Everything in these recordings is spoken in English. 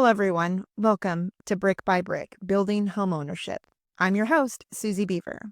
Hello, everyone. Welcome to Brick by Brick, Building Homeownership. I'm your host, Suzi Beaver.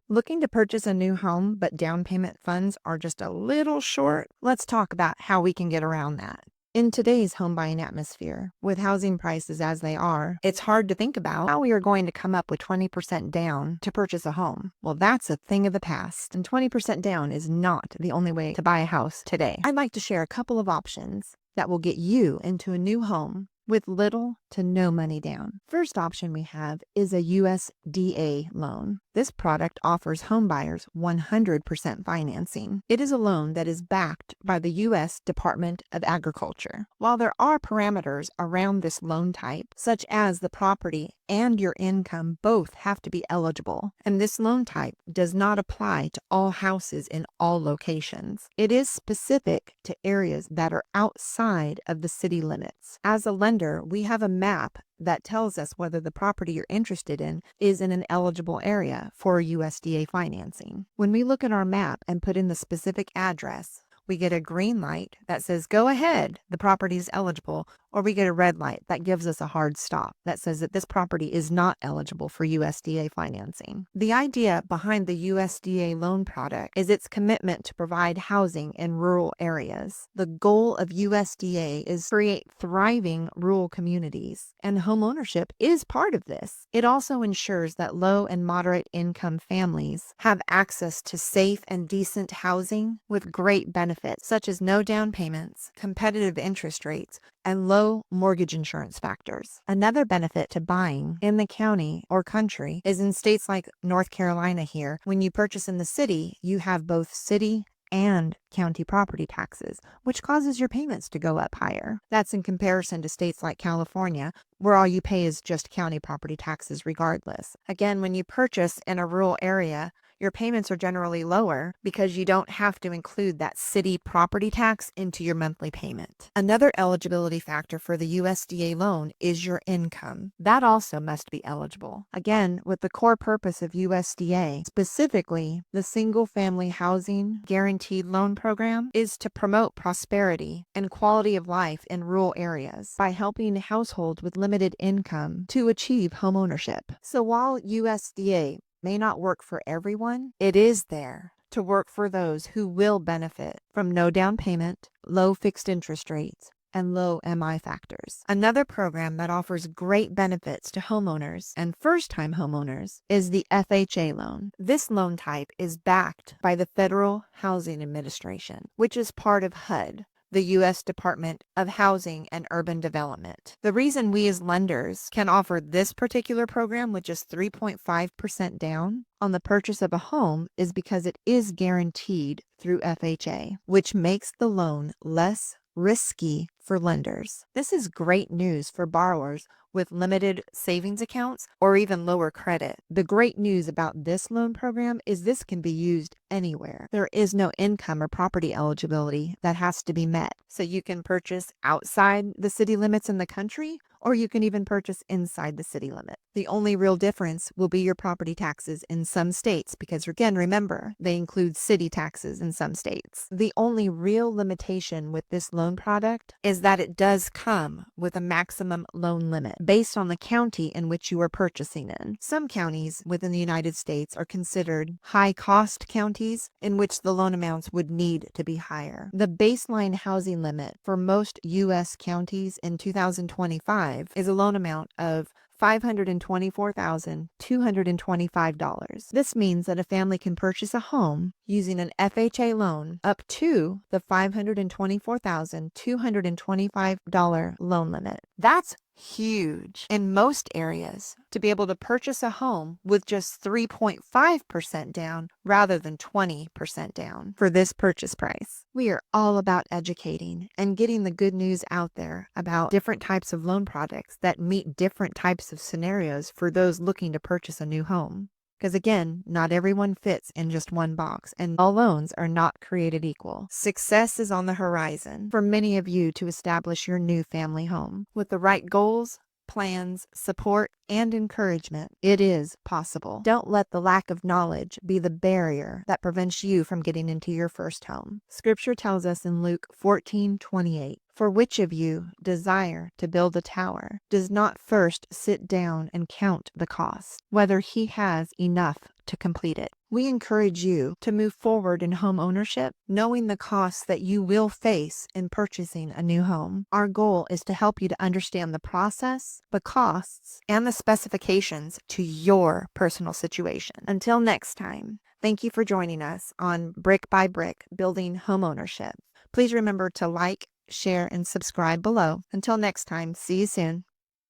Looking to purchase a new home, but down payment funds are just a little short? Let's talk about how we can get around that. In today's home buying atmosphere, with housing prices as they are, it's hard to think about how we are going to come up with 20% down to purchase a home. Well, that's a thing of the past, and 20% down is not the only way to buy a house today. I'd like to share a couple of options that will get you into a new home with little to no money down. First option we have is a USDA loan. This product offers homebuyers 100% financing. It is a loan that is backed by the U.S. Department of Agriculture. While there are parameters around this loan type, such as the property and your income both have to be eligible, and this loan type does not apply to all houses in all locations. It is specific to areas that are outside of the city limits. As a lender, we have a map that tells us whether the property you're interested in is in an eligible area for USDA financing. When we look at our map and put in the specific address, we get a green light that says, go ahead, the property is eligible, or we get a red light that gives us a hard stop that says that this property is not eligible for USDA financing. The idea behind the USDA loan product is its commitment to provide housing in rural areas. The goal of USDA is to create thriving rural communities, and homeownership is part of this. It also ensures that low and moderate income families have access to safe and decent housing with great benefits, such as no down payments, competitive interest rates, and low mortgage insurance factors. Another benefit to buying in the county or country is in states like North Carolina here. When you purchase in the city, you have both city and county property taxes, which causes your payments to go up higher. That's in comparison to states like California, where all you pay is just county property taxes regardless. Again, when you purchase in a rural area, your payments are generally lower because you don't have to include that city property tax into your monthly payment. Another eligibility factor for the USDA loan is your income. That also must be eligible. Again, with the core purpose of USDA, specifically the Single Family Housing Guaranteed Loan Program, is to promote prosperity and quality of life in rural areas by helping households with limited income to achieve homeownership. So while USDA may not work for everyone, it is there to work for those who will benefit from no down payment, low fixed interest rates, and low MI factors. Another program that offers great benefits to homeowners and first-time homeowners is the FHA loan. This loan type is backed by the Federal Housing Administration, which is part of HUD, the U.S. Department of Housing and Urban Development. The reason we as lenders can offer this particular program with just 3.5% down on the purchase of a home is because it is guaranteed through FHA, which makes the loan less risky for lenders. This is great news for borrowers with limited savings accounts or even lower credit. The great news about this loan program is this can be used anywhere. There is no income or property eligibility that has to be met. So you can purchase outside the city limits in the country, or you can even purchase inside the city limit. The only real difference will be your property taxes in some states, because again, remember, they include city taxes in some states. The only real limitation with this loan product is that it does come with a maximum loan limit based on the county in which you are purchasing in. Some counties within the United States are considered high-cost counties in which the loan amounts would need to be higher. The baseline housing limit for most U.S. counties in 2025 is a loan amount of $524,225. This means that a family can purchase a home using an FHA loan up to the $524,225 loan limit. That's huge in most areas to be able to purchase a home with just 3.5% down rather than 20% down for this purchase price. We are all about educating and getting the good news out there about different types of loan products that meet different types of scenarios for those looking to purchase a new home. Because again, not everyone fits in just one box, and all loans are not created equal. Success is on the horizon for many of you to establish your new family home. With the right goals, plans, support, and encouragement, it is possible. Don't let the lack of knowledge be the barrier that prevents you from getting into your first home. Scripture tells us in Luke 14:28, "For which of you desire to build a tower does not first sit down and count the cost, whether he has enough to complete it?" We encourage you to move forward in home ownership, knowing the costs that you will face in purchasing a new home. Our goal is to help you to understand the process, the costs, and the specifications to your personal situation. Until next time, thank you for joining us on Brick by Brick Building Home Ownership. Please remember to like, share, and subscribe below. Until next time, see you soon.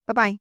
Bye-bye.